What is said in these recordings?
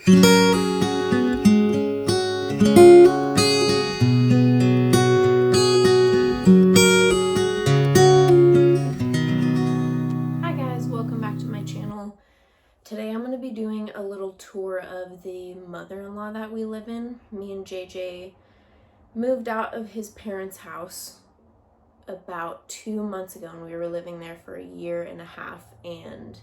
Hi guys, welcome back to my channel. Today I'm going to be doing a little tour of the mother-in-law that we live in. Me and JJ moved out of his parents' house about 2 months ago, and we were living there for a year and a half, and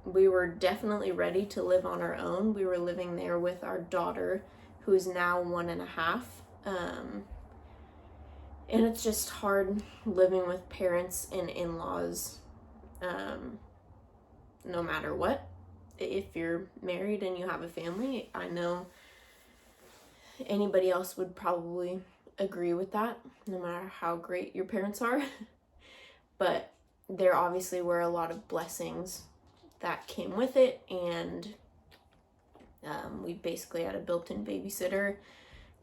we were definitely ready to live on our own. We were living there with our daughter, who is now 1.5. And it's just hard living with parents and in-laws, no matter what. If you're married and you have a family, I know anybody else would probably agree with that, no matter how great your parents are. But there obviously were a lot of blessings that came with it, and we basically had a built-in babysitter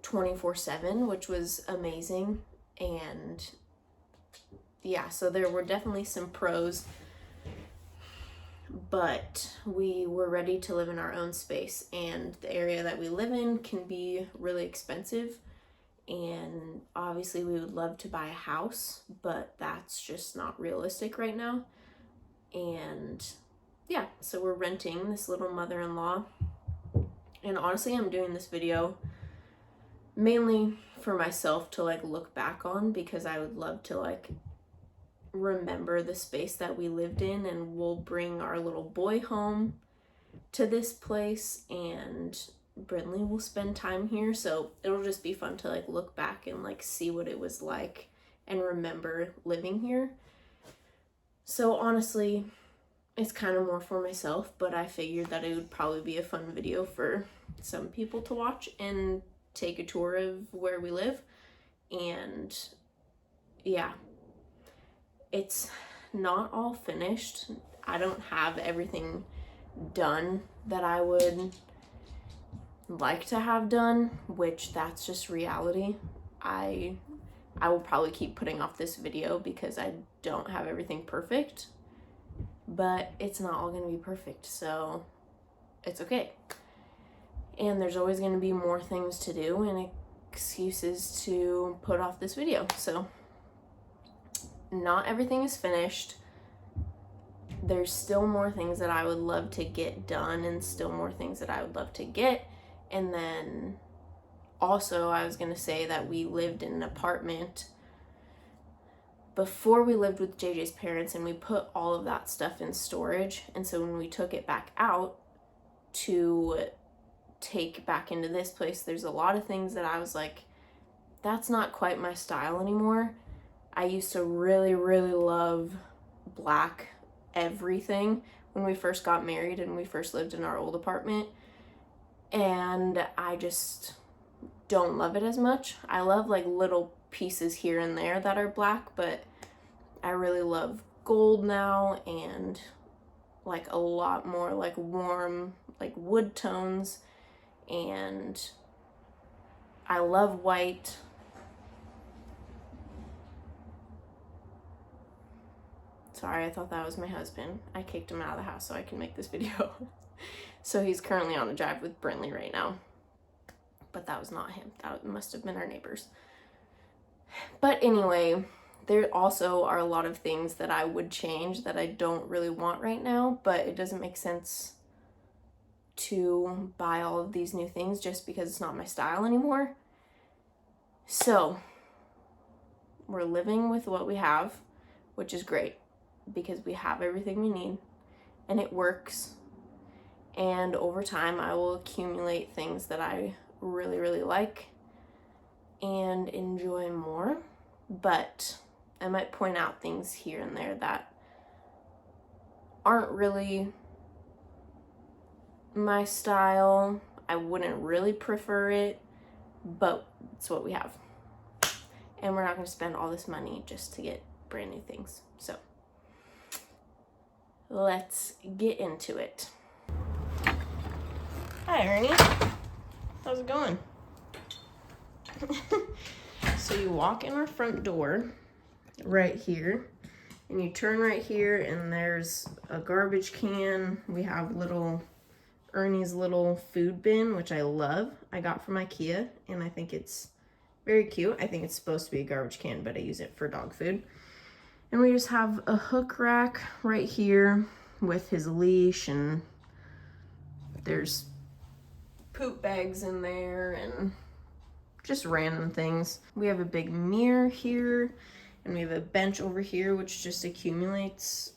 24/7, which was amazing. And yeah, so there were definitely some pros, but we were ready to live in our own space, and the area that we live in can be really expensive, and obviously we would love to buy a house, but that's just not realistic right now. And yeah, so we're renting this little mother-in-law, and honestly I'm doing this video mainly for myself to like look back on, because I would love to like remember the space that we lived in, and we'll bring our little boy home to this place, and Brindley will spend time here, so it'll just be fun to like look back and like see what it was like and remember living here. So honestly, it's kind of more for myself, but I figured that it would probably be a fun video for some people to watch and take a tour of where we live. And yeah, it's not all finished. I don't have everything done that I would like to have done, which that's just reality. I will probably keep putting off this video because I don't have everything perfect, but it's not all going to be perfect, so it's okay. And there's always going to be more things to do and excuses to put off this video. So not everything is finished. There's still more things that I would love to get done, and still more things that I would love to get. And then also I was going to say that we lived in an apartment before we lived with JJ's parents, and we put all of that stuff in storage. And so when we took it back out to take back into this place, there's a lot of things that I was like, that's not quite my style anymore. I used to really love black everything when we first got married and we first lived in our old apartment, and I just don't love it as much. I love like little pieces here and there that are black, but I really love gold now, and like a lot more like warm like wood tones, and I love white. Sorry, I thought that was my husband. I kicked him out of the house so I can make this video. So he's currently on a drive with Brindley right now, but that was not him. That must have been our neighbors. But anyway, there also are a lot of things that I would change that I don't really want right now, but it doesn't make sense to buy all of these new things just because it's not my style anymore. So we're living with what we have, which is great because we have everything we need and it works. And over time I will accumulate things that I really like and enjoy more, but I might point out things here and there that aren't really my style. I wouldn't really prefer it, but it's what we have. And we're not going to spend all this money just to get brand new things. So let's get into it. Hi, Ernie. How's it going? So you walk in our front door right here, and you turn right here, and there's a garbage can. We have little Ernie's little food bin, which I love. I got from IKEA, and I think it's very cute. I think it's supposed to be a garbage can, but I use it for dog food. And we just have a hook rack right here with his leash, and there's poop bags in there and just random things. We have a big mirror here, and we have a bench over here which just accumulates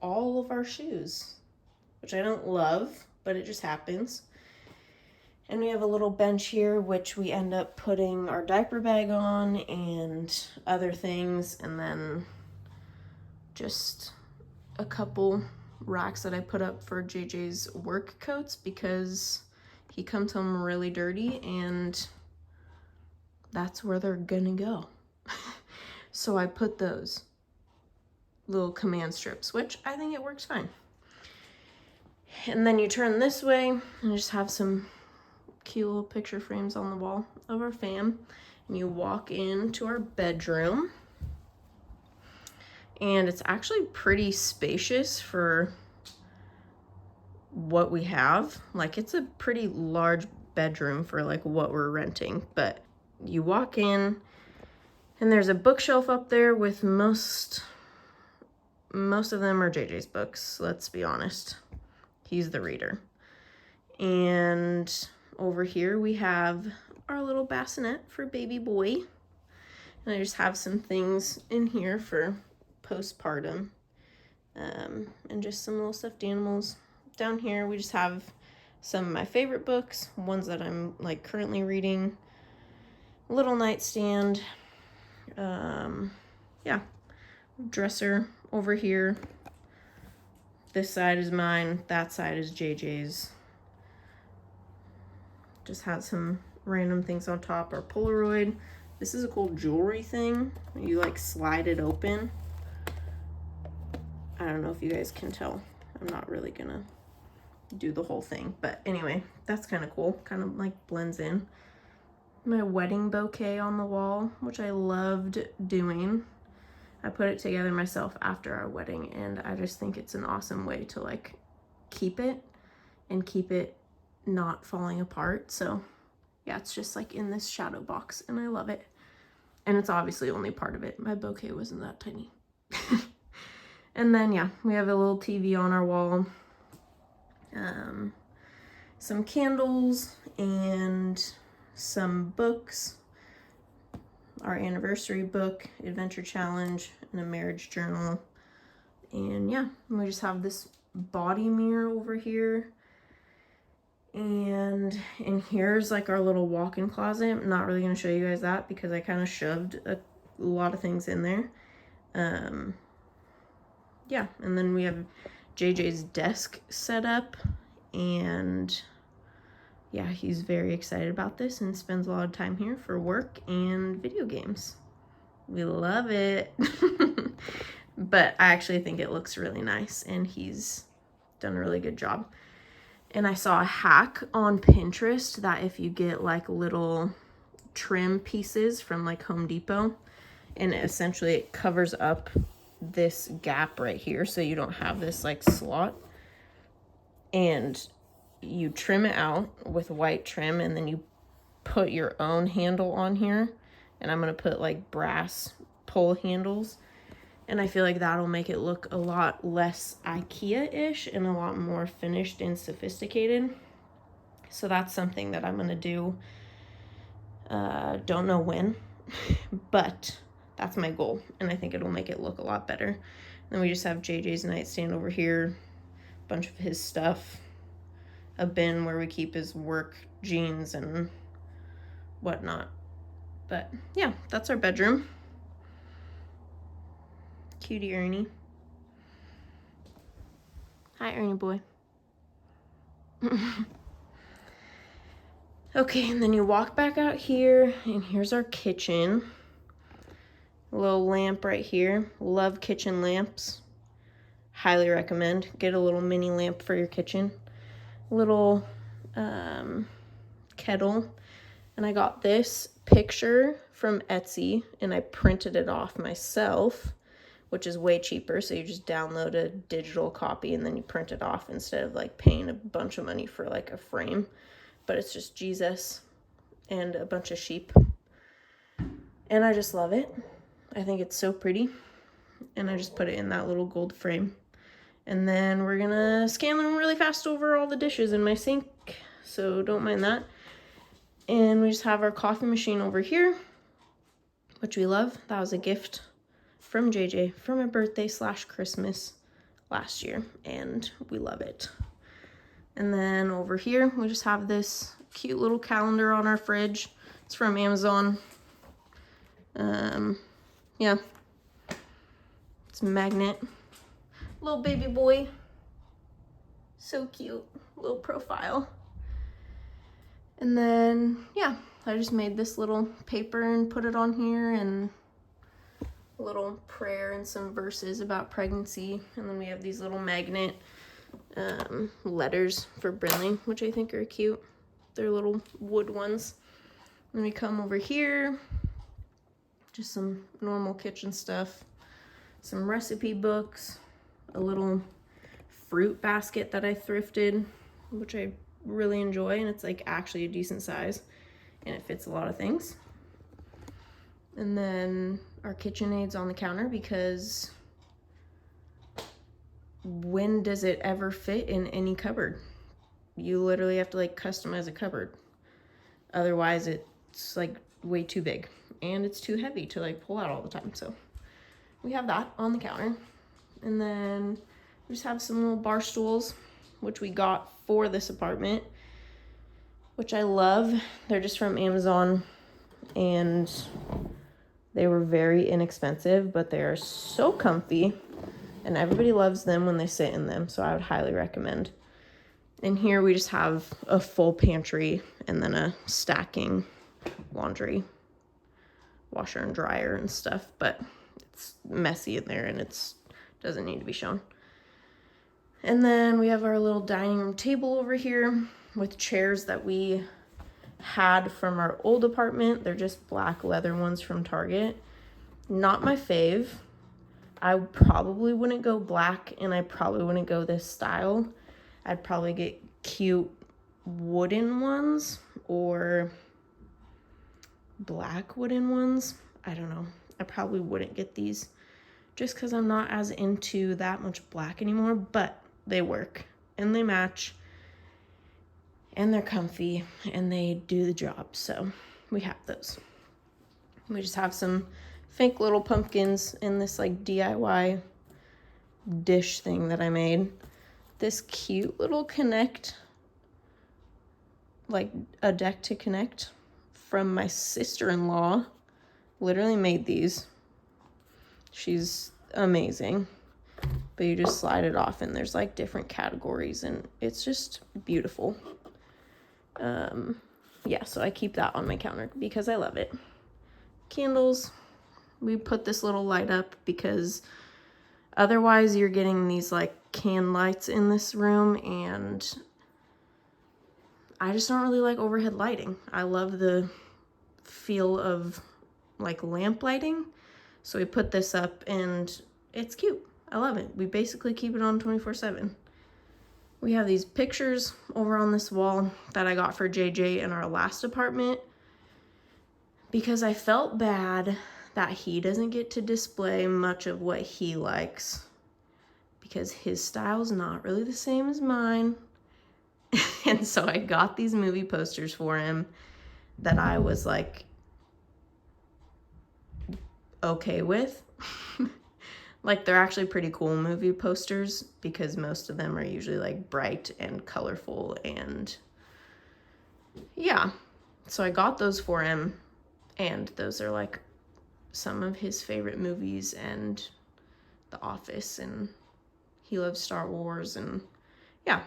all of our shoes, which I don't love, but it just happens. And we have a little bench here which we end up putting our diaper bag on and other things, and then just a couple racks that I put up for JJ's work coats because he comes home really dirty and that's where they're gonna go. So I put those little command strips, which I think it works fine. And then you turn this way and just have some cute little picture frames on the wall of our fam. And you walk into our bedroom. And it's actually pretty spacious for what we have. Like, it's a pretty large bedroom for like what we're renting. But you walk in and there's a bookshelf up there with most of them are JJ's books, let's be honest. He's the reader. And over here we have our little bassinet for baby boy. And I just have some things in here for postpartum, and just some little stuffed animals. Down here we just have some of my favorite books, ones that I'm like currently reading, little nightstand, yeah, dresser over here. This side is mine, that side is JJ's. Just has some random things on top. Our Polaroid. This is a cool jewelry thing. You like slide it open. I don't know if you guys can tell. I'm not really gonna do the whole thing, but anyway, that's kind of cool. Kind of like blends in. My wedding bouquet on the wall, which I loved doing. I put it together myself after our wedding, and I just think it's an awesome way to like keep it and keep it not falling apart. So yeah, it's just like in this shadow box and I love it. And it's obviously only part of it. My bouquet wasn't that tiny. And then yeah, we have a little TV on our wall, some candles and some books, our anniversary book, adventure challenge, and a marriage journal. And yeah, we just have this body mirror over here. And here's like our little walk-in closet. I'm not really going to show you guys that because I kind of shoved a lot of things in there. Yeah, and then we have JJ's desk set up, and yeah, he's very excited about this and spends a lot of time here for work and video games. We love it. But I actually think it looks really nice, and he's done a really good job. And I saw a hack on Pinterest that if you get like little trim pieces from like Home Depot, and essentially it covers up this gap right here so you don't have this like slot, and you trim it out with white trim, and then you put your own handle on here, and I'm gonna put like brass pull handles, and I feel like that'll make it look a lot less IKEA-ish and a lot more finished and sophisticated. So that's something that I'm gonna do. Don't know when, but that's my goal, and I think it'll make it look a lot better. And then we just have JJ's nightstand over here, a bunch of his stuff, a bin where we keep his work jeans and whatnot. But yeah, that's our bedroom. Cutie Ernie. Hi, Ernie boy. Okay, and then you walk back out here, and here's our kitchen. A little lamp right here. Love kitchen lamps. Highly recommend. Get a little mini lamp for your kitchen. Little kettle. And I got this picture from Etsy, and I printed it off myself which is way cheaper. So you just download a digital copy and then you print it off instead of like paying a bunch of money for like a frame. But it's just Jesus and a bunch of sheep. And I just love it. I think it's so pretty. And I just put it in that little gold frame. And then we're gonna scan them really fast over all the dishes in my sink, so don't mind that. And we just have our coffee machine over here, which we love. That was a gift from JJ for my birthday / Christmas last year, and we love it. And then over here, we just have this cute little calendar on our fridge. It's from Amazon. Yeah. It's a magnet. Little baby boy. So cute. Little profile. And then, yeah, I just made this little paper and put it on here, and a little prayer and some verses about pregnancy. And then we have these little magnet letters for Brinley, which I think are cute. They're little wood ones. Then we come over here, just some normal kitchen stuff, some recipe books, a little fruit basket that I thrifted, which I really enjoy, and it's like actually a decent size and it fits a lot of things. And then our KitchenAid's on the counter because when does it ever fit in any cupboard? You literally have to like customize a cupboard. Otherwise it's like way too big and it's too heavy to like pull out all the time. So we have that on the counter. And then we just have some little bar stools, which we got for this apartment, which I love. They're just from Amazon and they were very inexpensive, but they are so comfy and everybody loves them when they sit in them. So I would highly recommend. And here we just have a full pantry and then a stacking laundry washer and dryer and stuff, but it's messy in there and it's doesn't need to be shown. And then we have our little dining room table over here with chairs that we had from our old apartment. They're just black leather ones from Target. Not my fave. I probably wouldn't go black and I probably wouldn't go this style. I'd probably get cute wooden ones or black wooden ones. I don't know. I probably wouldn't get these just because I'm not as into that much black anymore, but they work and they match and they're comfy and they do the job. So we have those. We just have some fake little pumpkins in this like DIY dish thing that I made. This cute little connect, like a deck to connect from my sister-in-law. Literally made these. She's amazing. But you just slide it off and there's like different categories and it's just beautiful. Yeah, so I keep that on my counter because I love it. Candles. We put this little light up because otherwise you're getting these like can lights in this room and I just don't really like overhead lighting. I love the feel of like lamp lighting. So we put this up and it's cute. I love it. We basically keep it on 24/7. We have these pictures over on this wall that I got for JJ in our last apartment because I felt bad that he doesn't get to display much of what he likes because his style's not really the same as mine. And so I got these movie posters for him that I was like okay with. Like they're actually pretty cool movie posters because most of them are usually like bright and colorful and yeah. So I got those for him and those are like some of his favorite movies and The Office and he loves Star Wars and yeah.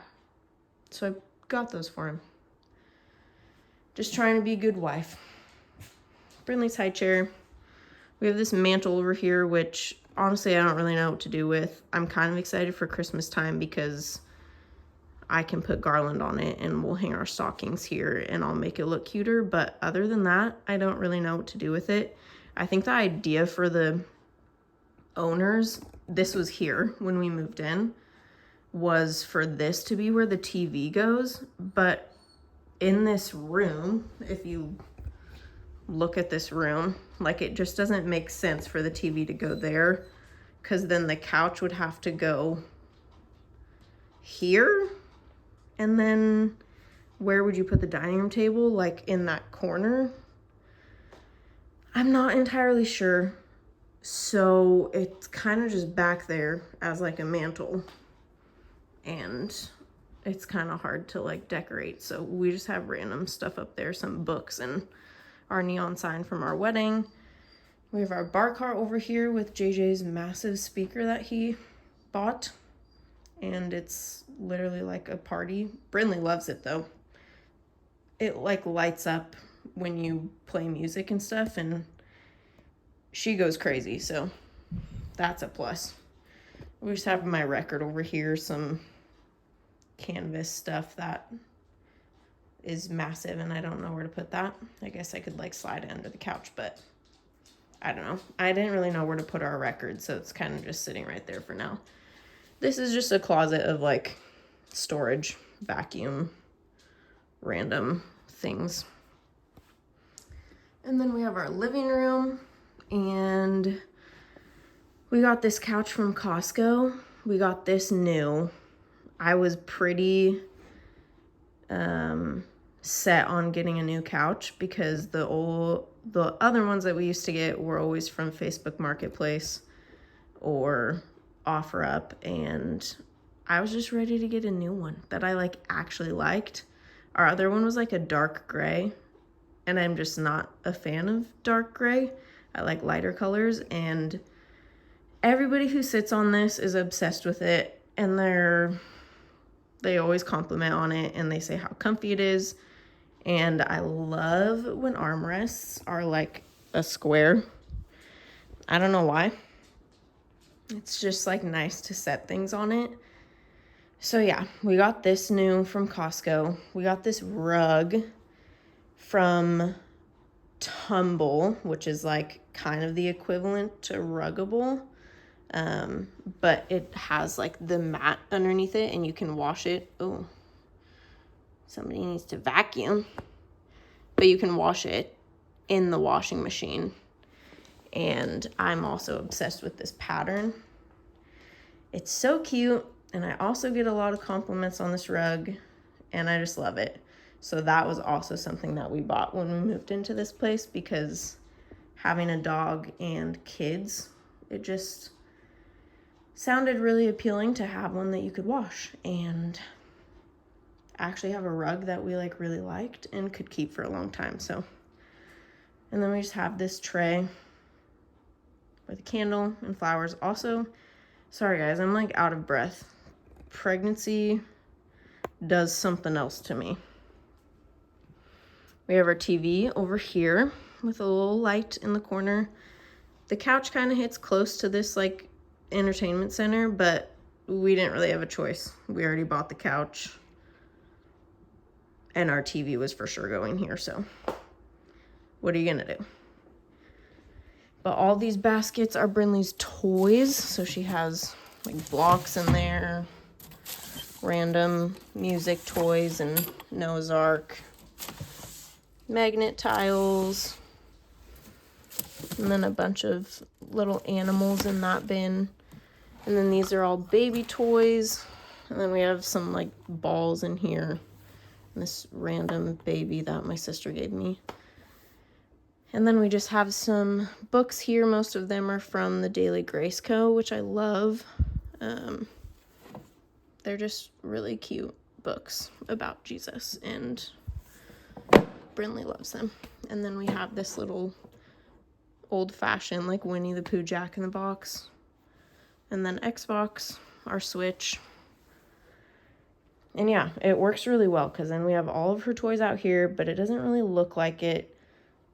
So I got those for him. Just trying to be a good wife. Brinley's high chair. We have this mantle over here, which honestly I don't really know what to do with. I'm kind of excited for Christmas time because I can put garland on it and we'll hang our stockings here and I'll make it look cuter. But other than that, I don't really know what to do with it. I think the idea for the owners, this was here when we moved in, was for this to be where the TV goes. But in this room, if you look at this room, like it just doesn't make sense for the TV to go there, because then the couch would have to go here, and then where would you put the dining room table? Like in that corner? I'm not entirely sure. So it's kind of just back there as like a mantle, and it's kind of hard to like decorate. So we just have random stuff up there, some books and our neon sign from our wedding. We have our bar car over here with JJ's massive speaker that he bought, and it's literally like a party. Brindley loves it though. It like lights up when you play music and stuff, and she goes crazy, so that's a plus. We just have my record over here, some canvas stuff that is massive, and I don't know where to put that. I guess I could like slide it under the couch, but I don't know. I didn't really know where to put our record, so it's kind of just sitting right there for now. This is just a closet of like storage, vacuum, random things. And then we have our living room, and we got this couch from Costco. We got this new. I was pretty set on getting a new couch because the other ones that we used to get were always from Facebook Marketplace or OfferUp, and I was just ready to get a new one that I like actually liked. Our other one was like a dark gray, and I'm just not a fan of dark gray. I like lighter colors, and everybody who sits on this is obsessed with it, and they always compliment on it, and they say how comfy it is. And I love when armrests are like a square. I don't know why. It's just like nice to set things on it. So yeah, we got this new from Costco. We got this rug from Tumble, which is like kind of the equivalent to Ruggable. But it has like the mat underneath it, and you can wash it. Oh, somebody needs to vacuum. But you can wash it in the washing machine. And I'm also obsessed with this pattern. It's so cute, and I also get a lot of compliments on this rug, and I just love it. So that was also something that we bought when we moved into this place, because having a dog and kids, it just sounded really appealing to have one that you could wash and actually have a rug that we like really liked and could keep for a long time. So, and then we just have this tray with a candle and flowers. Also, sorry guys, I'm like out of breath. Pregnancy does something else to me. We have our TV over here with a little light in the corner. The couch kind of hits close to this like entertainment center, but we didn't really have a choice. We already bought the couch, and our TV was for sure going here, so what are you gonna do? But all these baskets are Brindley's toys, so she has like blocks in there, random music toys and Noah's Ark, magnet tiles, and then a bunch of little animals in that bin. And then these are all baby toys. And then we have some like balls in here. And this random baby that my sister gave me. And then we just have some books here. Most of them are from the Daily Grace Co., which I love. They're just really cute books about Jesus, and Brindley loves them. And then we have this little old-fashioned like Winnie the Pooh Jack in the Box, and then Xbox, our Switch. And yeah, it works really well, because then we have all of her toys out here, but it doesn't really look like it,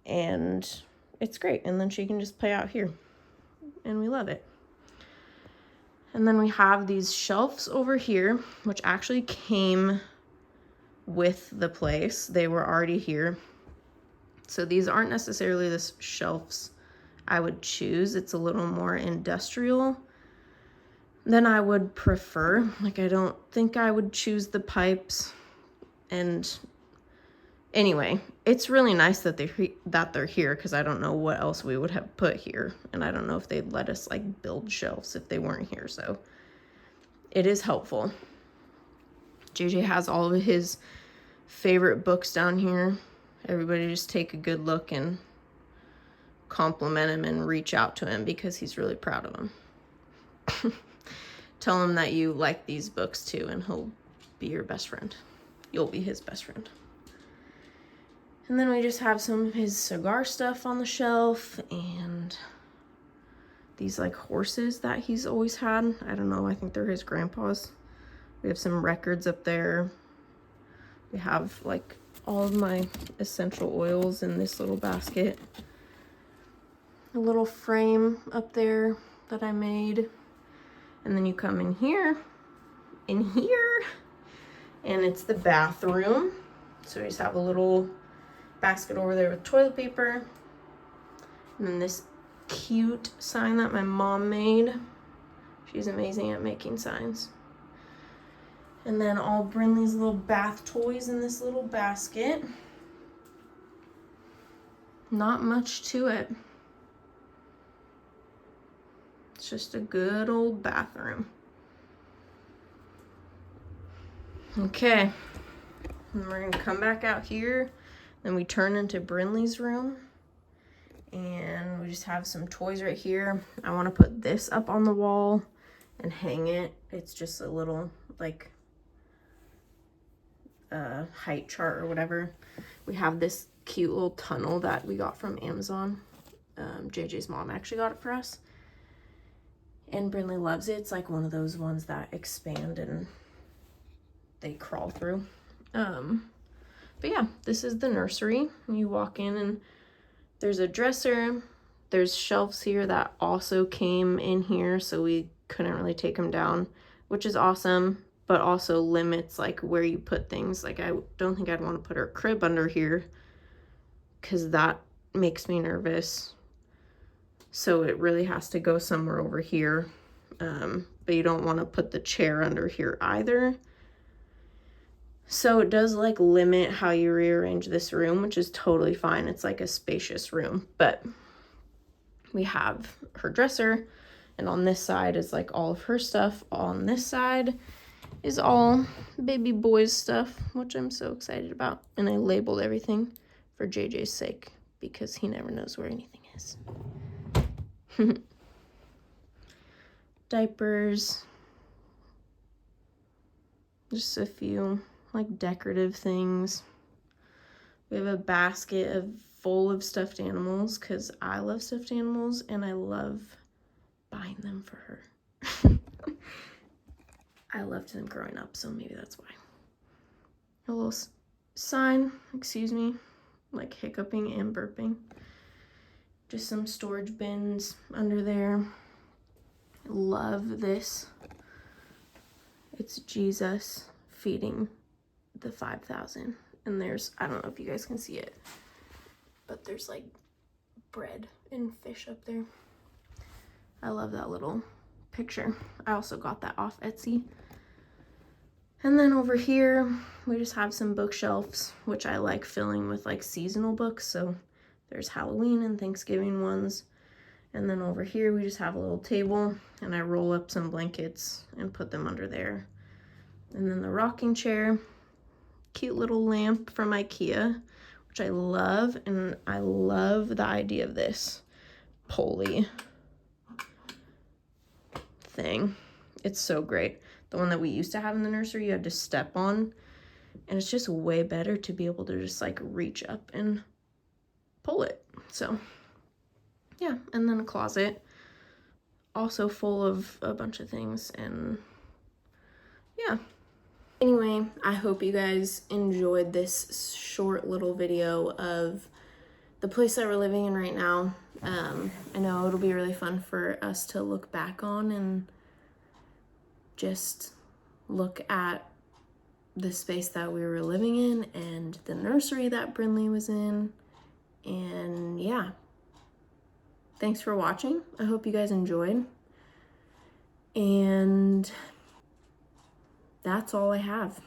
and it's great. And then she can just play out here, and we love it. And then we have these shelves over here, which actually came with the place. They were already here. So these aren't necessarily the shelves I would choose. It's a little more industrial than I would prefer. Like, I don't think I would choose the pipes. And anyway, it's really nice that they're here, because I don't know what else we would have put here. And I don't know if they'd let us like build shelves if they weren't here. So it is helpful. JJ has all of his favorite books down here. Everybody just take a good look and compliment him and reach out to him, because he's really proud of them. Tell him that you like these books too, and he'll be your best friend. You'll be his best friend. And then we just have some of his cigar stuff on the shelf, and these like horses that he's always had. I don't know, I think they're his grandpa's. We have some records up there. We have like all of my essential oils in this little basket. A little frame up there that I made. And then you come in here, and it's the bathroom. So we just have a little basket over there with toilet paper. And then this cute sign that my mom made. She's amazing at making signs. And then all Brinley's little bath toys in this little basket. Not much to it. It's just a good old bathroom. Okay. And we're gonna come back out here. Then we turn into Brinley's room. And we just have some toys right here. I want to put this up on the wall and hang it. It's just a little like height chart or whatever. We have this cute little tunnel that we got from Amazon. JJ's mom actually got it for us. And Brinley loves it. It's like one of those ones that expand and they crawl through. But yeah, this is the nursery. You walk in and there's a dresser. There's shelves here that also came in here, so we couldn't really take them down, which is awesome, but also limits like where you put things. Like, I don't think I'd want to put her crib under here, because that makes me nervous. So it really has to go somewhere over here. But you don't want to put the chair under here either. So it does like limit how you rearrange this room, which is totally fine. It's like a spacious room, but we have her dresser, and on this side is like all of her stuff. On this side is all baby boy's stuff, which I'm so excited about. And I labeled everything for JJ's sake, because he never knows where anything is. Diapers. Just a few like decorative things. We have a basket full of stuffed animals, because I love stuffed animals and I love buying them for her. I loved them growing up, so maybe that's why. A little sign, excuse me, like hiccuping and burping. Just some storage bins under there. Love this. It's Jesus feeding the 5,000. And there's, I don't know if you guys can see it, but there's like bread and fish up there. I love that little picture. I also got that off Etsy. And then over here, we just have some bookshelves, which I like filling with like seasonal books. So there's Halloween and Thanksgiving ones. And then over here, we just have a little table, and I roll up some blankets and put them under there. And then the rocking chair, cute little lamp from IKEA, which I love. And I love the idea of this pulley thing. It's so great. The one that we used to have in the nursery, you had to step on, and it's just way better to be able to just like reach up and pull it. So yeah, and then a closet also full of a bunch of things, and yeah. Anyway, I hope you guys enjoyed this short little video of the place that we're living in right now. I know it'll be really fun for us to look back on and just look at the space that we were living in and the nursery that Brinley was in. And yeah, thanks for watching. I hope you guys enjoyed. And that's all I have.